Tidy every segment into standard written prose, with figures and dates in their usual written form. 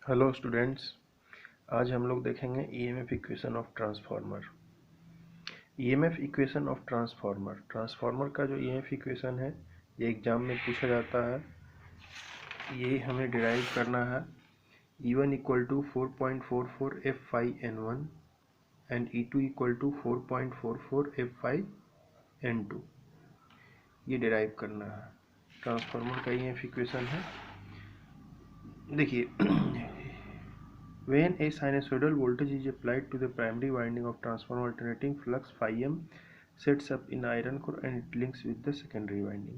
Hello students, आज हम लोग देखेंगे EMF equation of transformer. EMF equation of transformer का जो ईएमएफ इक्वेशन है ये एग्जाम में पूछा जाता है। ये हमें डिराइव करना है। E1 equal to 4.44 F5N1 and E2 equal to 4.44 F5N2। ये डिराइव करना है। ट्रांसफार्मर का ईएमएफ इक्वेशन है। देखिए when a sinusoidal voltage is applied to the primary winding of transformer, alternating flux phi m sets up in iron core and it links with the secondary winding।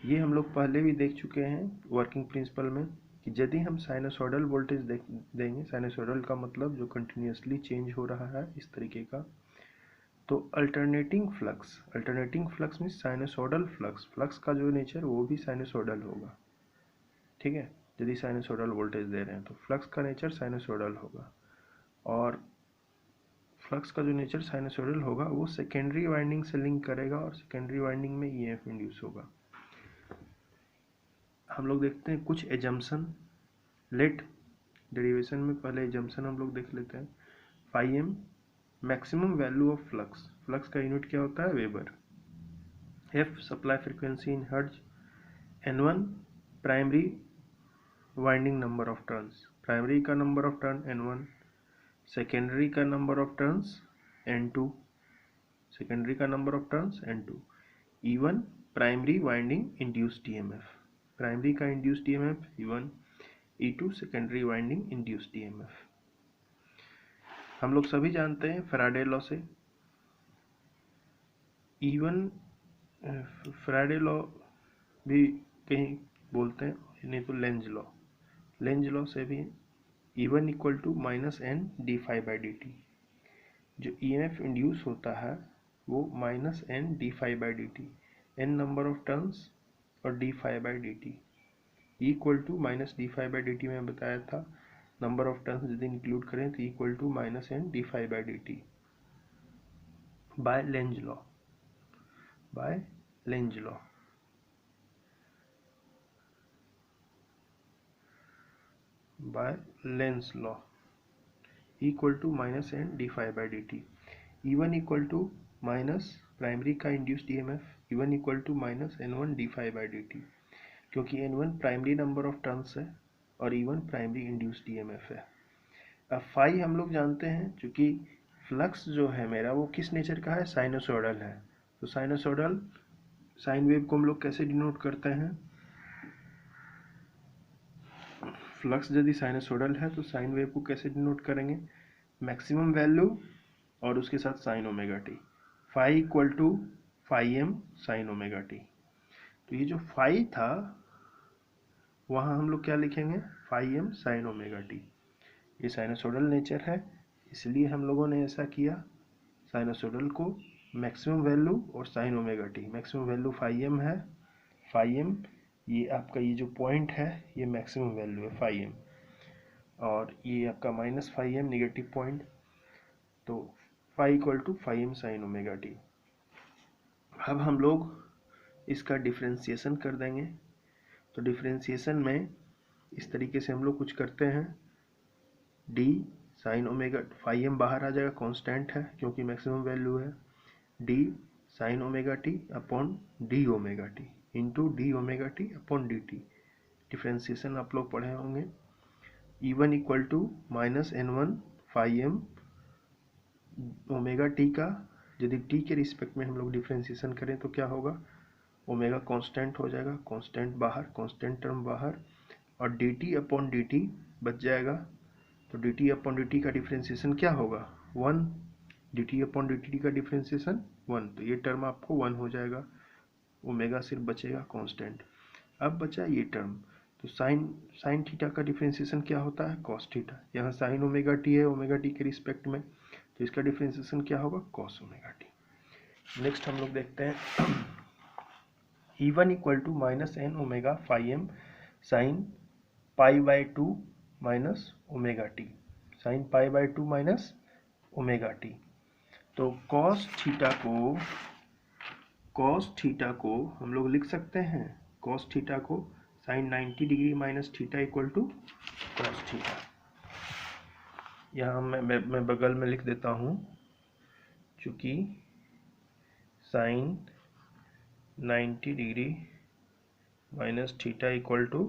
ये हम लोग पहले भी देख चुके हैं वर्किंग प्रिंसिपल में कि यदि हम साइनसोइडल वोल्टेज देंगे, साइनसोइडल का मतलब जो कंटिन्यूसली चेंज हो रहा है इस तरीके का, तो alternating flux means sinusoidal flux का जो नेचर वो भी साइनसोइडल होगा। ठीक है, यदि साइनसोइडल वोल्टेज दे रहे हैं तो फ्लक्स का नेचर साइनसोइडल होगा, और फ्लक्स का जो नेचर साइनसोइडल होगा वो सेकेंडरी वाइंडिंग से लिंक करेगा और सेकेंडरी वाइंडिंग में ईएमएफ इंड्यूस होगा। हम लोग देखते हैं कुछ एजम्पशन। लेट डेरिवेशन में पहले एजम्पशन हम लोग देख लेते हैं। Phi m maximum value of flux का यूनिट क्या होता है? Weber. F supply frequency in hertz. N1 primary winding number of turns, primary का number of turn N1, secondary का number of turns N2, secondary का number of turns N2। E1 primary winding induced EMF, primary का induced EMF E1। E2 secondary winding induced EMF. हम लोग सभी जानते हैं Faraday law से। E1 फैराडे लॉ भी कहीं बोलते हैं, नहीं तो लेंज लॉ से भी E1 equal to -N d∅dt। जो ईएमएफ इंड्यूस होता है वो -N d∅dt, n number of turns और d∅dt इक्वल टू -d∅dt में बताया था। नंबर ऑफ टर्न्स यदि इंक्लूड करें तो equal to -N d∅dt by Lenz law. By Lenz law equal to -N d∅dt। E1 equal to minus primary का induced EMF E1 equal to -N1 d∅dt, क्योंकि N1 primary number of turns है और E1 primary induced EMF है। अब phi हम लोग जानते हैं, चूंकि फ्लक्स जो है मेरा वो किस नेचर का है? साइनसोइडल है। तो साइनसोइडल साइन वेव को हम लोग कैसे डिनोट करते हैं? फ्लक्स यदि साइनसोइडल है तो साइन वेव को कैसे डिनोट करेंगे? मैक्सिमम वैल्यू और उसके साथ sine omega t. Phi equal to phi m sine omega t. तो ये जो फाई था वहाँ हम लोग क्या लिखेंगे? Phi m sine omega t. ये साइनसोइडल नेचर है, इसलिए हम लोगों ने ऐसा किया। साइनसोइडल को मैक्सिमम वैल्यू और sine omega t. Maximum value phi m है, फाई एम ये आपका ये जो पॉइंट है ये मैक्सिमम वैल्यू है फाई एम, और ये आपका -φm नेगेटिव पॉइंट। तो phi equal to phi m sine omega t. अब हम लोग इसका डिफ्रेंसिएशन कर देंगे। तो डिफ्रेंसिएशन में इस तरीके से हम लोग कुछ करते हैं। D sine omega, phi m बाहर आ जाएगा, कांस्टेंट है क्योंकि मैक्सिमम वैल्यू है। D sine omega t upon d omega t into d omega t upon d t. Differentiation आप लोग पढ़े होंगे। E1 equal to -N1 phi m omega t का, यदि टी के रिस्पेक्ट में हम लोग डिफ्रेंसिएशन करें तो क्या होगा? ओमेगा कांस्टेंट हो जाएगा, कांस्टेंट बाहर, कांस्टेंट टर्म बाहर, और D T upon d T बच जाएगा। तो D T upon d T का डिफ्रेंसिएशन क्या होगा? 1। D T upon d T का डिफ्रेंसिएशन 1, तो ये टर्म आपको 1 हो जाएगा। ओमेगा सिर्फ बचेगा कांस्टेंट। अब बचा ये टर्म, तो साइन थीटा का डिफ्रेंसिएशन क्या होता है? Cos theta. यहाँ साइन ओमेगा टी है ओमेगा टी के रिस्पेक्ट में, तो इसका डिफ्रेंसिएशन क्या होगा? Cos omega t. नेक्स्ट हम लोग देखते हैं E1 equal to -N omega phi m sine π/2 minus omega t, sine π/2 minus omega t. तो कॉस थीटा को हम लोग लिख सकते हैं, कॉस थीटा को sine 90 degree minus theta equal to cos theta. यहाँ मैं बगल में लिख देता हूँ, चूँकि sine 90 degree minus theta equal to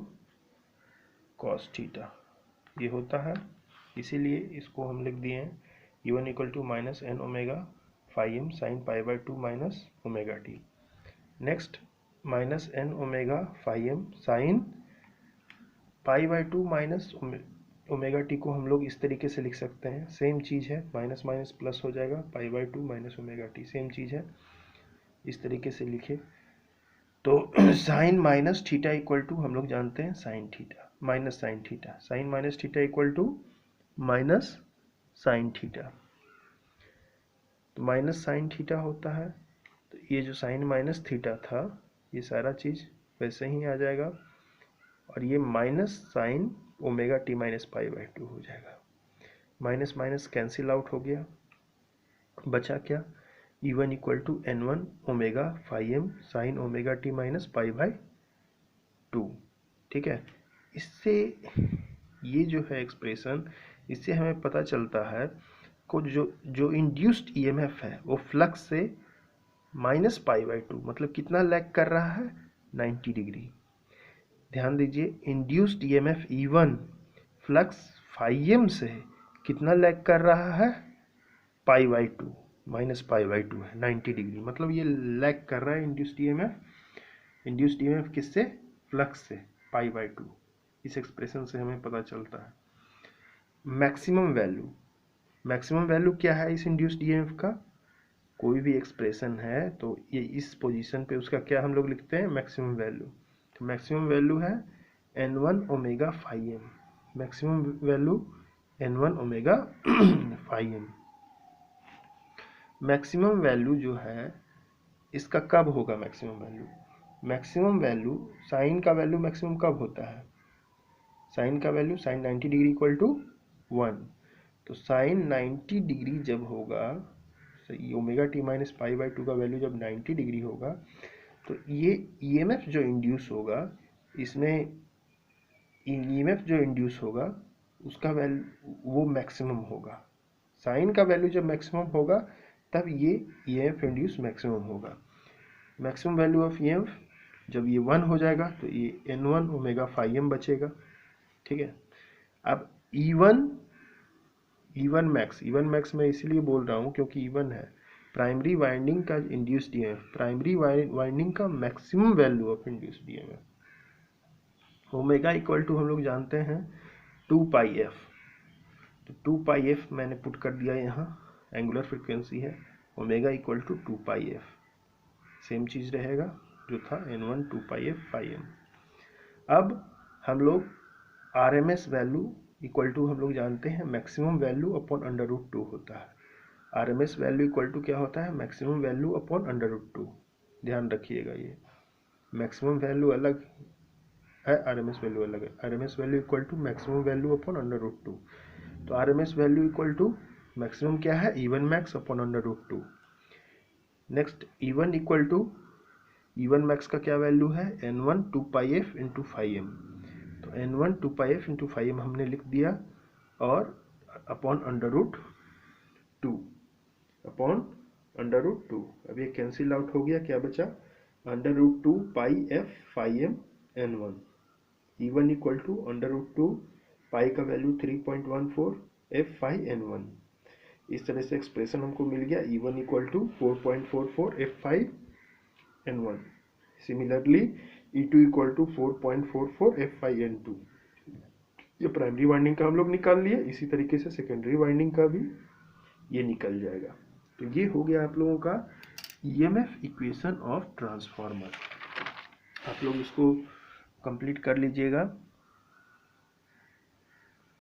cos theta ये होता है, इसीलिए इसको हम लिख दिए हैं E1 equal to minus n omega phi m sine pi by 2 minus omega t. Next minus n omega phi m sine pi by 2 minus omega t को हम लोग इस तरीके से लिख सकते हैं, सेम चीज़ है, माइनस माइनस प्लस हो जाएगा, pi by 2 minus omega t same चीज़ है, इस तरीके से लिखे तो sine minus theta equal to हम लोग जानते हैं sine theta minus sine theta, sine minus theta equal to minus sine theta, तो माइनस साइन थीटा होता है, तो ये जो साइन माइनस थीटा था ये सारा चीज़ वैसे ही आ जाएगा, और ये minus sign omega t minus pi by 2 हो जाएगा, माइनस माइनस कैंसिल आउट हो गया, बचा क्या E1 equal to N1 omega phi m sine omega t minus pi by 2। ठीक है, इससे ये जो है एक्सप्रेशन, इससे हमें पता चलता है को जो इंड्यूस्ड EMF है वो फ्लक्स से माइनस पाई बाई 2 मतलब कितना लैग कर रहा है 90 डिग्री। ध्यान दीजिए induced EMF E1 flux phi m से कितना लैग कर रहा है pi by 2 minus pi by 2 है 90 डिग्री, मतलब ये लैग कर रहा है इंड्यूस्ड EMF किससे फ्लक्स से पाई बाई 2। इस एक्सप्रेशन से हमें पता चलता है मैक्सिमम वैल्यू क्या है इस इंड्यूस्ड EMF का, कोई भी एक्सप्रेशन है तो ये इस पोजीशन पे उसका क्या हम लोग लिखते हैं मैक्सिमम वैल्यू, तो मैक्सिमम वैल्यू है N1 omega phi m, maximum value N1 omega phi m. Maximum value जो है इसका कब होगा मैक्सिमम वैल्यू साइन का वैल्यू मैक्सिमम कब होता है, साइन का value sine 90 degree equal to 1, तो साइन 90 डिग्री जब होगा omega t minus pi by 2 का वैल्यू जब 90 डिग्री होगा तो ये EMF जो इंड्यूस होगा इसमें EMF जो इंड्यूस होगा उसका वैल्यू वो मैक्सिमम होगा, साइन का वैल्यू जब मैक्सिमम होगा तब ये EMF इंड्यूस मैक्सिमम होगा। मैक्सिमम वैल्यू ऑफ EMF जब ये 1 हो जाएगा तो ये N1 ओमेगा फाई एम बचेगा। ठीक है, अब E1 मैक्स मैं इसलिए बोल रहा हूँ क्योंकि E1 है प्राइमरी वाइंडिंग का इंड्यूस्ड EMF, प्राइमरी वाइंडिंग का maximum value of induced EMF। Omega equal to हम लोग जानते हैं 2 पाई एफ, तो 2 पाई एफ मैंने पुट कर दिया यहाँ, एंगुलर फ्रिक्वेंसी है, omega equal to 2 pi f, same चीज़ रहेगा जो था N1 2 pi f phi M. अब हम लोग RMS वैल्यू इक्वल टू हम लोग जानते हैं maximum value upon under root 2 होता है, RMS वैल्यू इक्वल टू क्या होता है maximum value upon under root 2, ध्यान रखिएगा ये मैक्सिमम वैल्यू अलग है RMS वैल्यू अलग है, RMS value equal to maximum value upon under root 2, तो RMS value equal to maximum क्या है E1 max upon under root 2। Next E1 equal to E1 max का क्या वैल्यू है N1 2 pi f into phi m, तो N1 2 pi f into phi m हमने लिख दिया और अपॉन अंडर रूट 2 अब ये कैंसिल आउट हो गया, क्या बचा under root 2 pi f phi m N1, E1 equal to under root 2 pi का वैल्यू 3.14 एफ फाई N1, इस तरह से एक्सप्रेशन हमको मिल गया E1 equal to 4.44 f phi N1, similarly E2 equal to 4.44 f phi N2। ये primary winding का हम लोग निकाल लिए, इसी तरीके से सेकेंडरी वाइंडिंग का भी ये निकल जाएगा। तो ये हो गया आप लोगों का EMF इक्वेशन ऑफ ट्रांसफार्मर, आप लोग इसको कंप्लीट कर लीजिएगा।